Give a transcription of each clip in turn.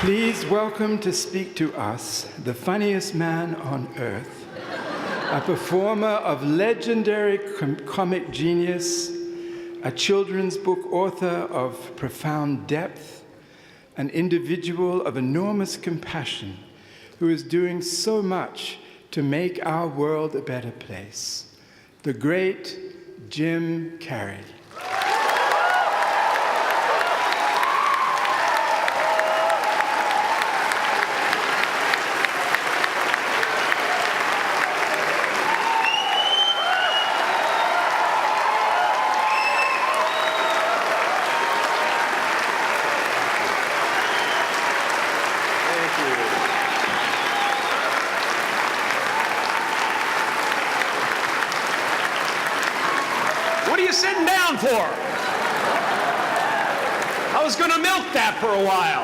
Please welcome to speak to us the funniest man on earth, a performer of legendary comic genius, a children's book author of profound depth, an individual of enormous compassion who is doing so much to make our world a better place, the great Jim Carrey. Sitting down for? I was going to milk that for a while.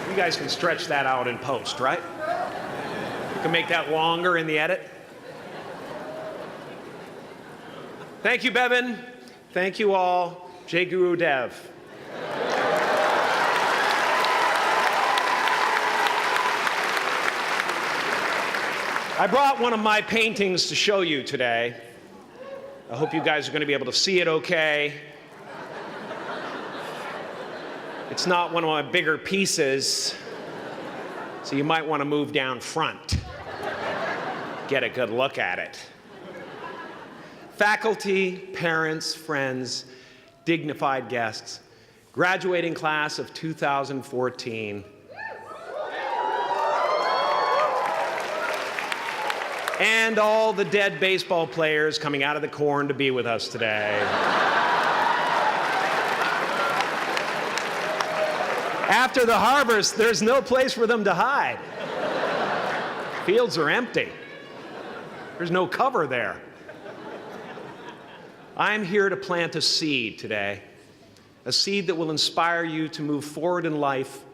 You guys can stretch that out in post, right? You can make that longer in the edit. Thank you, Bevin. Thank you all. Jai Guru Dev. I brought one of my paintings to show you today. I hope you guys are going to be able to see it okay. It's not one of my bigger pieces, so you might want to move down front. Get a good look at it. Faculty, parents, friends, dignified guests, graduating class of 2014. And all the dead baseball players coming out of the corn to be with us today. After the harvest, there's no place for them to hide. Fields are empty. There's no cover there. I'm here to plant a seed today, a seed that will inspire you to move forward in life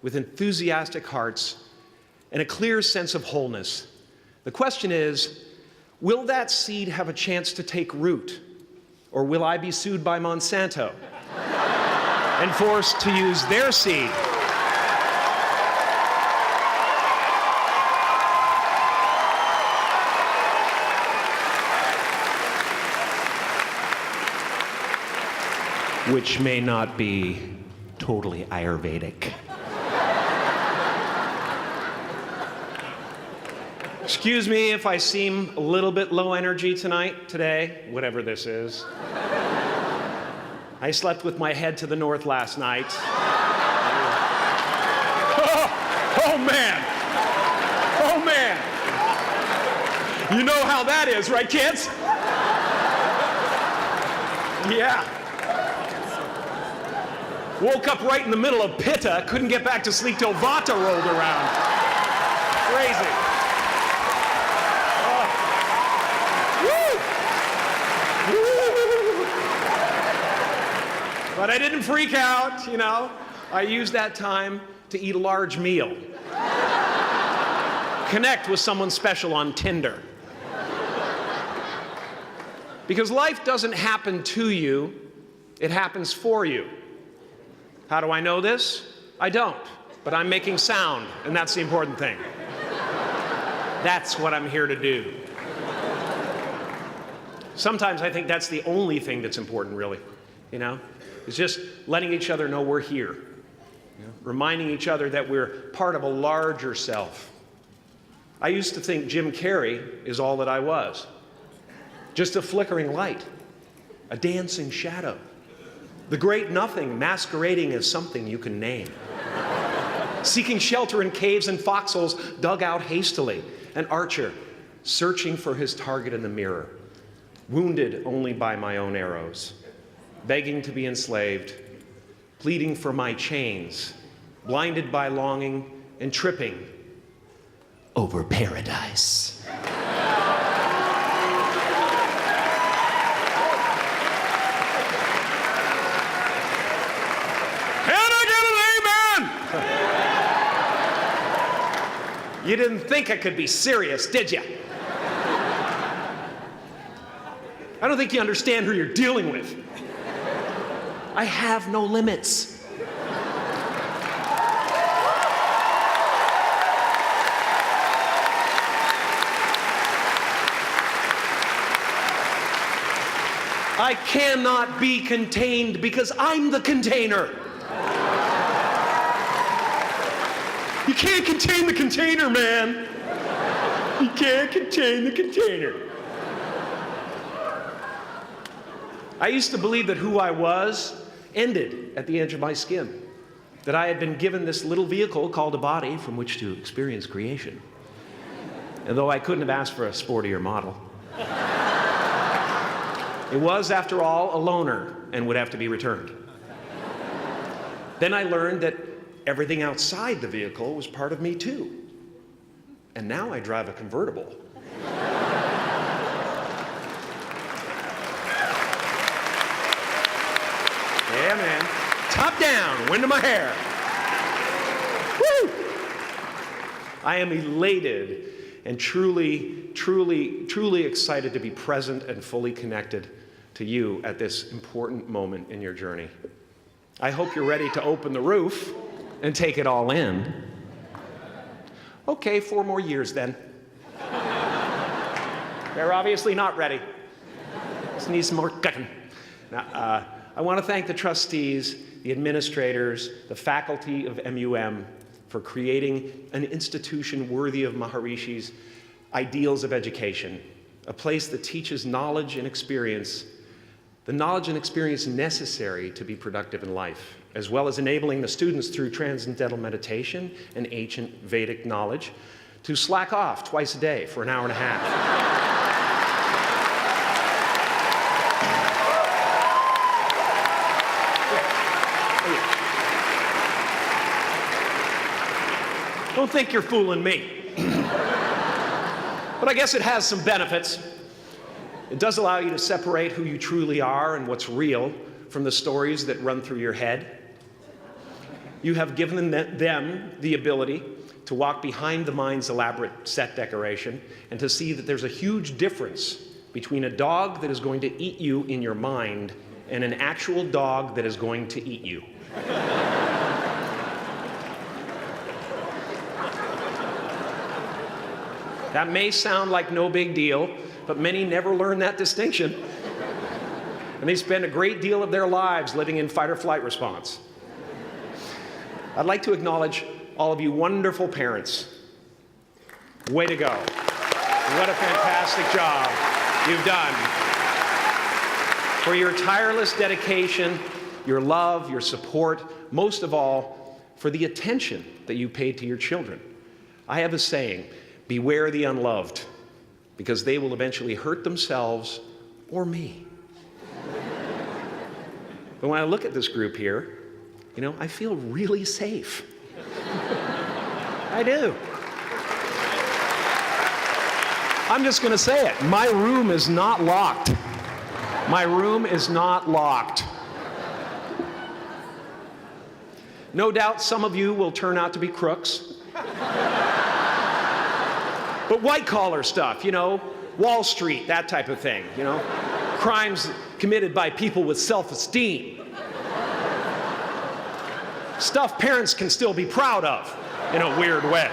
with enthusiastic hearts and a clear sense of wholeness. The question is, will that seed have a chance to take root, or will I be sued by Monsanto and forced to use their seed? Which may not be totally Ayurvedic. Excuse me if I seem a little bit low energy today, whatever this is. I slept with my head to the north last night. Oh man! Oh man! You know how that is, right, kids? Yeah. Woke up right in the middle of Pitta, couldn't get back to sleep till Vata rolled around. Crazy. But I didn't freak out, you know. I used that time to eat a large meal. Connect with someone special on Tinder. Because life doesn't happen to you, it happens for you. How do I know this? I don't, but I'm making sound, and that's the important thing. That's what I'm here to do. Sometimes I think that's the only thing that's important, really, you know? It's just letting each other know we're here. You know? Reminding each other that we're part of a larger self. I used to think Jim Carrey is all that I was. Just a flickering light, a dancing shadow, the great nothing masquerading as something you can name. Seeking shelter in caves and foxholes dug out hastily, an archer searching for his target in the mirror, wounded only by my own arrows, begging to be enslaved, pleading for my chains, blinded by longing and tripping over paradise. You didn't think I could be serious, did you? I don't think you understand who you're dealing with. I have no limits. I cannot be contained because I'm the container. You can't contain the container, man. You can't contain the container. I used to believe that who I was ended at the edge of my skin, that I had been given this little vehicle called a body from which to experience creation. And though I couldn't have asked for a sportier model, it was, after all, a loaner and would have to be returned. Then I learned that everything outside the vehicle was part of me too. And now I drive a convertible. Yeah, man. Top down, wind in my hair. Woo! I am elated and truly, truly, truly excited to be present and fully connected to you at this important moment in your journey. I hope you're ready to open the roof and take it all in. Okay, 4 more years then. They're obviously not ready. Just need some more cooking. Now, I want to thank the trustees, the administrators, the faculty of MUM for creating an institution worthy of Maharishi's ideals of education, a place that teaches knowledge and experience, the knowledge and experience necessary to be productive in life, as well as enabling the students through transcendental meditation and ancient Vedic knowledge to slack off twice a day for an hour and a half. Don't think you're fooling me. But I guess it has some benefits. It does allow you to separate who you truly are and what's real from the stories that run through your head. You have given them the ability to walk behind the mind's elaborate set decoration and to see that there's a huge difference between a dog that is going to eat you in your mind and an actual dog that is going to eat you. That may sound like no big deal, but many never learn that distinction. And they spend a great deal of their lives living in fight or flight response. I'd like to acknowledge all of you wonderful parents. Way to go. What a fantastic job you've done. For your tireless dedication, your love, your support, most of all, for the attention that you paid to your children. I have a saying, beware the unloved, because they will eventually hurt themselves or me. But when I look at this group here, you know, I feel really safe. I do. I'm just going to say it. My room is not locked. My room is not locked. No doubt some of you will turn out to be crooks. But white-collar stuff, you know, Wall Street, that type of thing, you know, crimes committed by people with self-esteem. Stuff parents can still be proud of in a weird way.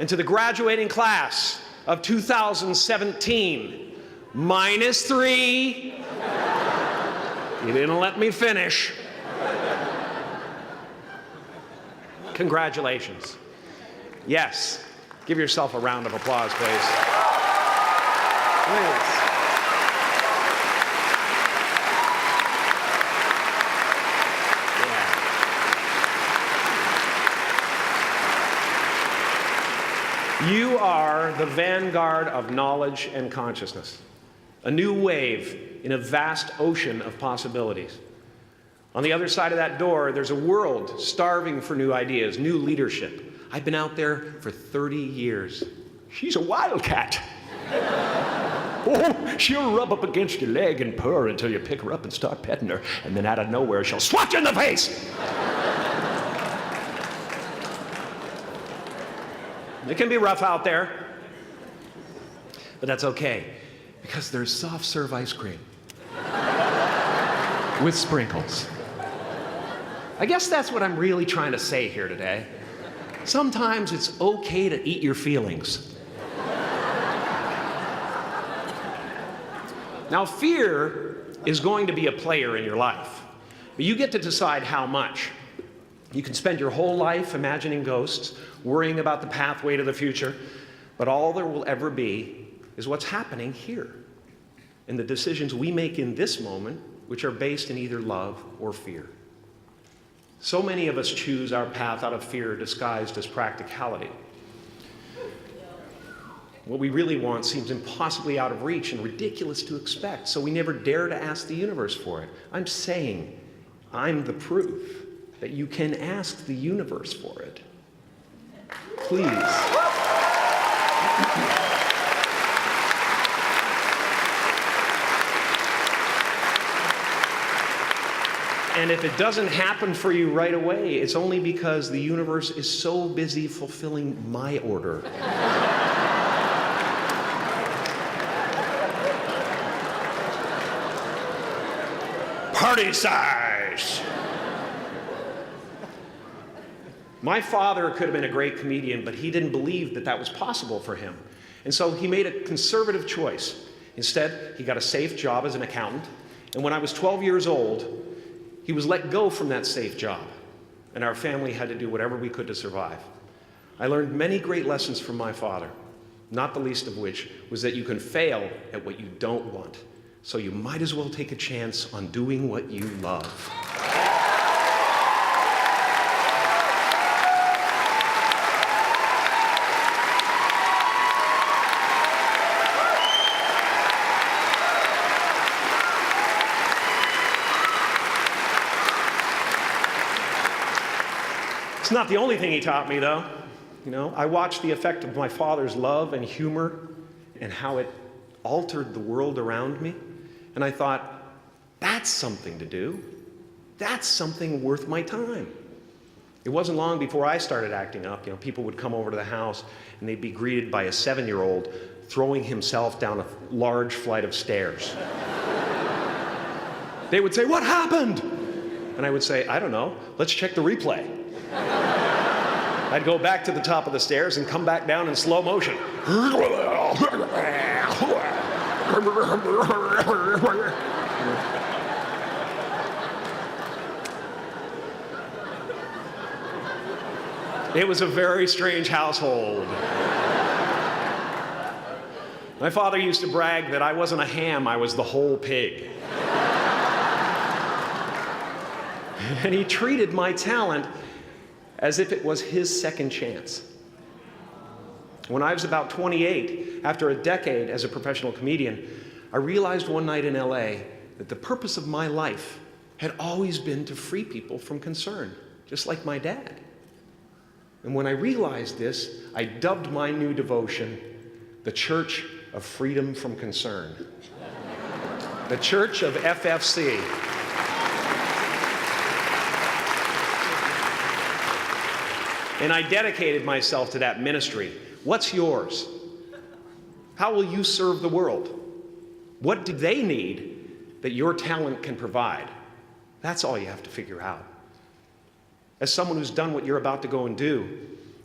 And to the graduating class of 2017, -3, you didn't let me finish. Congratulations. Yes, give yourself a round of applause, please. Please. Yeah. You are the vanguard of knowledge and consciousness, a new wave in a vast ocean of possibilities. On the other side of that door, there's a world starving for new ideas, new leadership. I've been out there for 30 years. She's a wildcat. Oh, she'll rub up against your leg and purr until you pick her up and start petting her, and then out of nowhere, she'll swat you in the face. It can be rough out there, but that's okay, because there's soft serve ice cream with sprinkles. I guess that's what I'm really trying to say here today. Sometimes it's okay to eat your feelings. Now, fear is going to be a player in your life, but you get to decide how much. You can spend your whole life imagining ghosts, worrying about the pathway to the future, but all there will ever be is what's happening here, and the decisions we make in this moment, which are based in either love or fear. So many of us choose our path out of fear disguised as practicality. What we really want seems impossibly out of reach and ridiculous to expect, so we never dare to ask the universe for it. I'm saying I'm the proof that you can ask the universe for it. Please. And if it doesn't happen for you right away, it's only because the universe is so busy fulfilling my order. Party size! My father could have been a great comedian, but he didn't believe that that was possible for him. And so he made a conservative choice. Instead, he got a safe job as an accountant. And when I was 12 years old, he was let go from that safe job. And our family had to do whatever we could to survive. I learned many great lessons from my father, not the least of which was that you can fail at what you don't want. So you might as well take a chance on doing what you love. It's not the only thing he taught me, though. You know, I watched the effect of my father's love and humor and how it altered the world around me. And I thought, that's something to do. That's something worth my time. It wasn't long before I started acting up. You know, people would come over to the house and they'd be greeted by a 7-year-old throwing himself down a large flight of stairs. They would say, "What happened?" And I would say, "I don't know. Let's check the replay." I'd go back to the top of the stairs and come back down in slow motion. It was a very strange household. My father used to brag that I wasn't a ham, I was the whole pig. And he treated my talent as if it was his second chance. When I was about 28, after a decade as a professional comedian, I realized one night in LA that the purpose of my life had always been to free people from concern, just like my dad. And when I realized this, I dubbed my new devotion the Church of Freedom from Concern. The Church of FFC. And I dedicated myself to that ministry. What's yours? How will you serve the world? What do they need that your talent can provide? That's all you have to figure out. As someone who's done what you're about to go and do,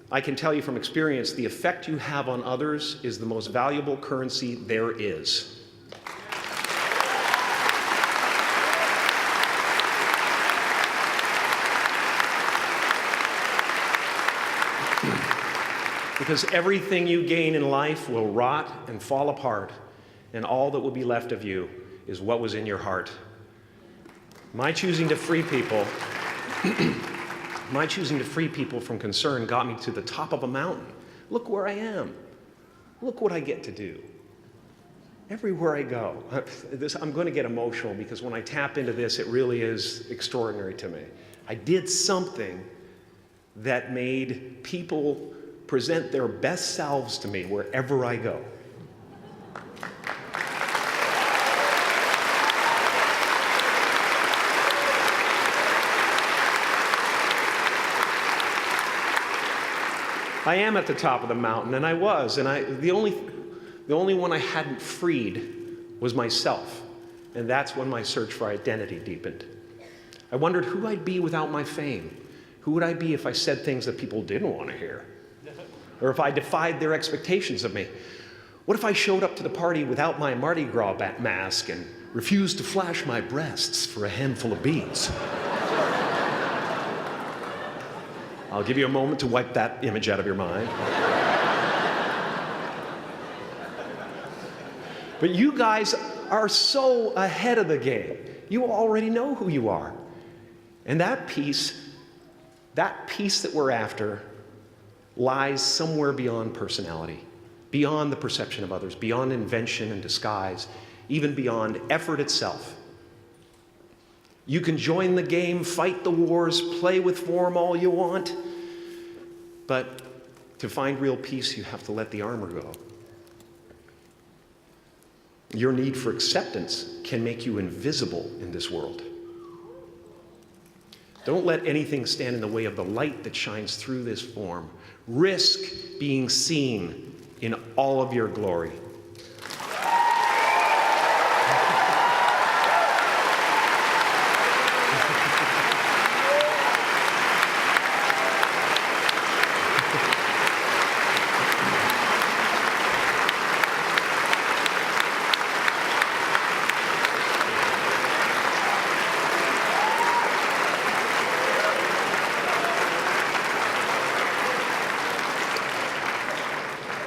I can tell you from experience, the effect you have on others is the most valuable currency there is. Because everything you gain in life will rot and fall apart, and all that will be left of you is what was in your heart. My choosing to free people, from concern got me to the top of a mountain. Look where I am. Look what I get to do. Everywhere I go. I'm going to get emotional because when I tap into this, it really is extraordinary to me. I did something that made people present their best selves to me wherever I go. I am at the top of the mountain, and I was, and the only one I hadn't freed was myself, and that's when my search for identity deepened. I wondered who I'd be without my fame. Who would I be if I said things that people didn't want to hear? Or if I defied their expectations of me? What if I showed up to the party without my Mardi Gras mask and refused to flash my breasts for a handful of beads? I'll give you a moment to wipe that image out of your mind. But you guys are so ahead of the game. You already know who you are. And that peace that we're after lies somewhere beyond personality, beyond the perception of others, beyond invention and disguise, even beyond effort itself. You can join the game, fight the wars, play with form all you want, but to find real peace, you have to let the armor go. Your need for acceptance can make you invisible in this world. Don't let anything stand in the way of the light that shines through this form. Risk being seen in all of your glory.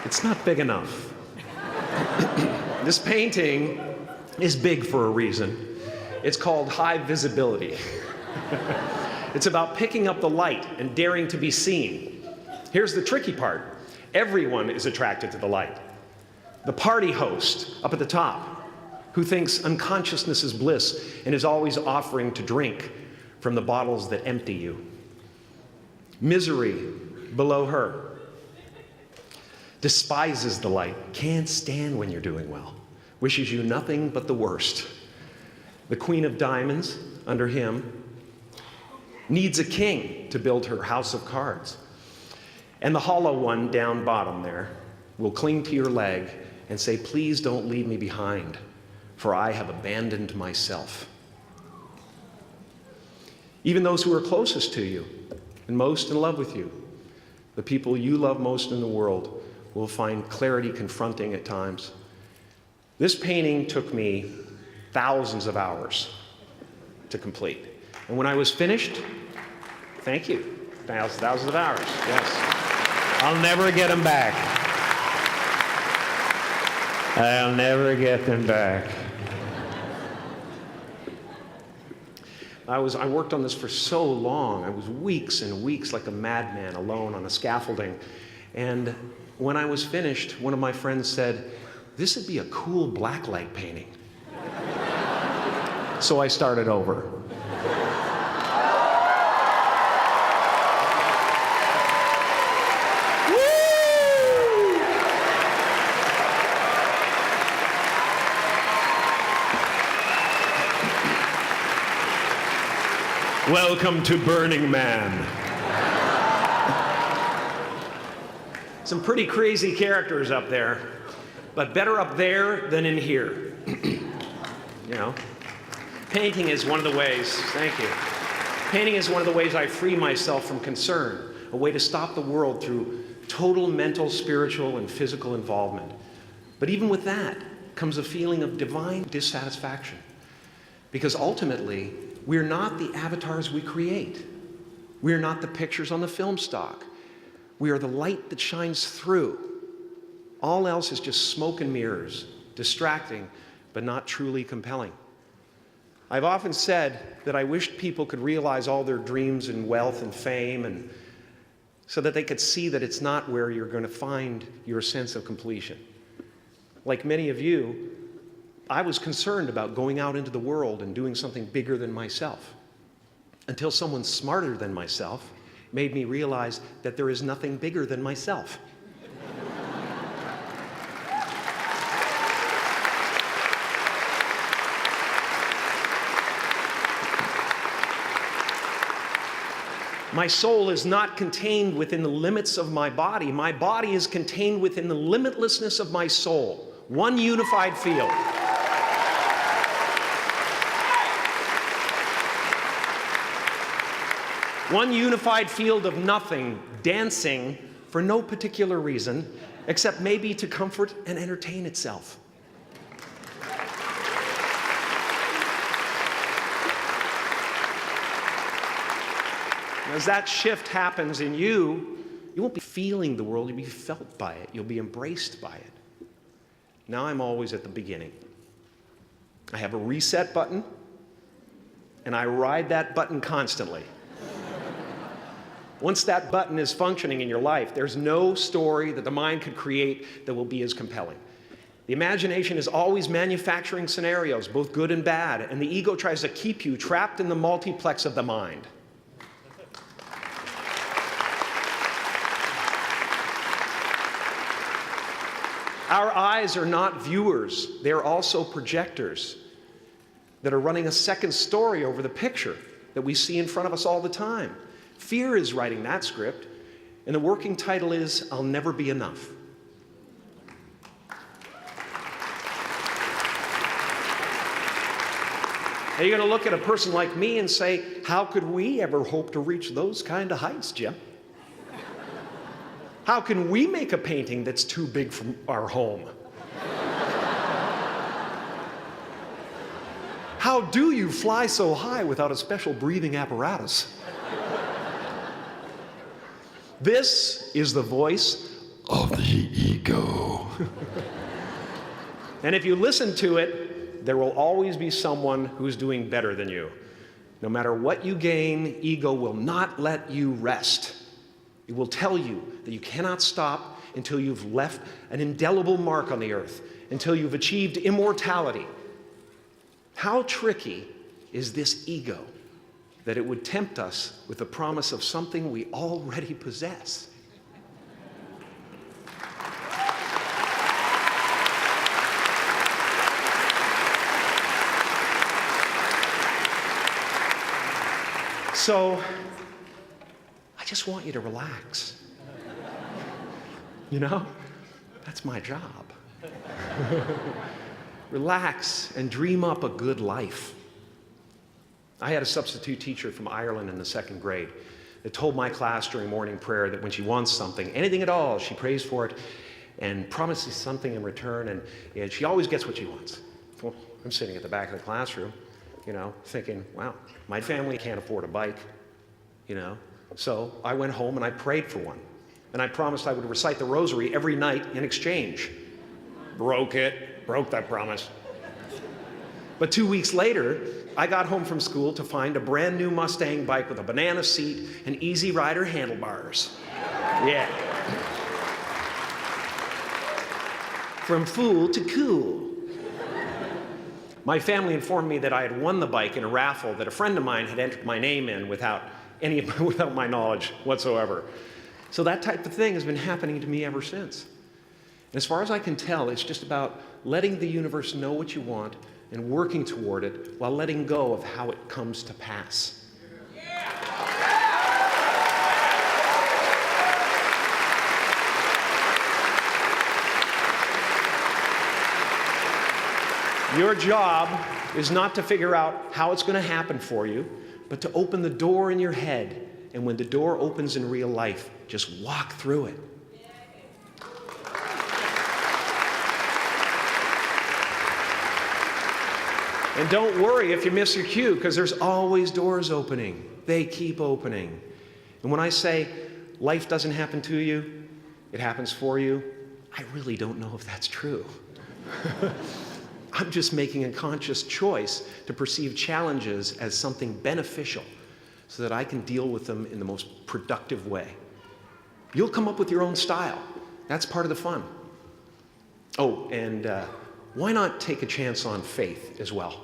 It's not big enough. This painting is big for a reason. It's called high visibility. It's about picking up the light and daring to be seen. Here's the tricky part. Everyone is attracted to the light. The party host up at the top, who thinks unconsciousness is bliss and is always offering to drink from the bottles that empty you. Misery below her. Despises the light, can't stand when you're doing well, wishes you nothing but the worst. The Queen of Diamonds, under him, needs a king to build her house of cards. And the hollow one down bottom there will cling to your leg and say, please don't leave me behind, for I have abandoned myself. Even those who are closest to you and most in love with you, the people you love most in the world, will find clarity confronting at times. This painting took me thousands of hours to complete. And when I was finished, thank you, thousands of hours, yes. I'll never get them back. I'll never get them back. I worked on this for so long. I was weeks and weeks like a madman alone on a scaffolding. And when I was finished, one of my friends said, this would be a cool blacklight painting. So I started over. Welcome to Burning Man. Some pretty crazy characters up there, but better up there than in here. You know, painting is one of the ways, thank you. Painting is one of the ways I free myself from concern, a way to stop the world through total mental, spiritual, and physical involvement. But even with that comes a feeling of divine dissatisfaction, because ultimately, we're not the avatars we create. We're not the pictures on the film stock. We are the light that shines through. All else is just smoke and mirrors, distracting, but not truly compelling. I've often said that I wished people could realize all their dreams and wealth and fame, and so that they could see that it's not where you're going to find your sense of completion. Like many of you, I was concerned about going out into the world and doing something bigger than myself, until someone smarter than myself made me realize that there is nothing bigger than myself. My soul is not contained within the limits of my body. My body is contained within the limitlessness of my soul, one unified field. One unified field of nothing, dancing for no particular reason, except maybe to comfort and entertain itself. As that shift happens in you, you won't be feeling the world, you'll be felt by it. You'll be embraced by it. Now I'm always at the beginning. I have a reset button, and I ride that button constantly. Once that button is functioning in your life, there's no story that the mind could create that will be as compelling. The imagination is always manufacturing scenarios, both good and bad, and the ego tries to keep you trapped in the multiplex of the mind. Our eyes are not viewers, they're also projectors that are running a second story over the picture that we see in front of us all the time. Fear is writing that script, and the working title is, I'll Never Be Enough. Now you're going to look at a person like me and say, how could we ever hope to reach those kind of heights, Jim? How can we make a painting that's too big for our home? How do you fly so high without a special breathing apparatus? This is the voice of the ego. And if you listen to it, there will always be someone who's doing better than you. No matter what you gain, ego will not let you rest. It will tell you that you cannot stop until you've left an indelible mark on the earth, until you've achieved immortality. How tricky is this ego that it would tempt us with the promise of something we already possess? So, I just want you to relax. You know, that's my job. Relax and dream up a good life. I had a substitute teacher from Ireland in the 2nd grade that told my class during morning prayer that when she wants something, anything at all, she prays for it and promises something in return, and she always gets what she wants. Well, I'm sitting at the back of the classroom, you know, thinking, wow, my family can't afford a bike, you know. So I went home and I prayed for one. And I promised I would recite the rosary every night in exchange. Broke that promise. But 2 weeks later, I got home from school to find a brand new Mustang bike with a banana seat and Easy Rider handlebars. Yeah. From fool to cool. My family informed me that I had won the bike in a raffle that a friend of mine had entered my name in without my knowledge whatsoever. So that type of thing has been happening to me ever since. And as far as I can tell, it's just about letting the universe know what you want and working toward it while letting go of how it comes to pass. Your job is not to figure out how it's going to happen for you, but to open the door in your head. And when the door opens in real life, just walk through it. And don't worry if you miss your cue, because there's always doors opening. They keep opening. And when I say life doesn't happen to you, it happens for you, I really don't know if that's true. I'm just making a conscious choice to perceive challenges as something beneficial so that I can deal with them in the most productive way. You'll come up with your own style. That's part of the fun. Oh, and why not take a chance on faith as well?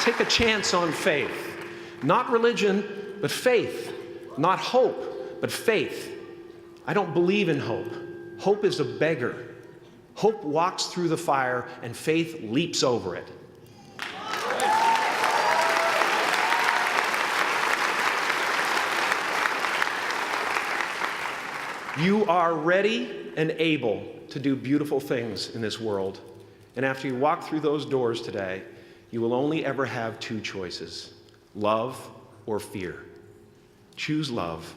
Take a chance on faith. Not religion, but faith. Not hope, but faith. I don't believe in hope. Hope is a beggar. Hope walks through the fire, and faith leaps over it. You are ready and able to do beautiful things in this world. And after you walk through those doors today, You will only ever have two choices, love or fear. Choose love,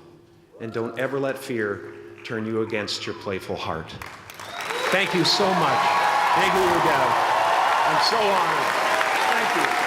and don't ever let fear turn you against your playful heart. Thank you so much. Thank you, Dad. I'm so honored. Thank you.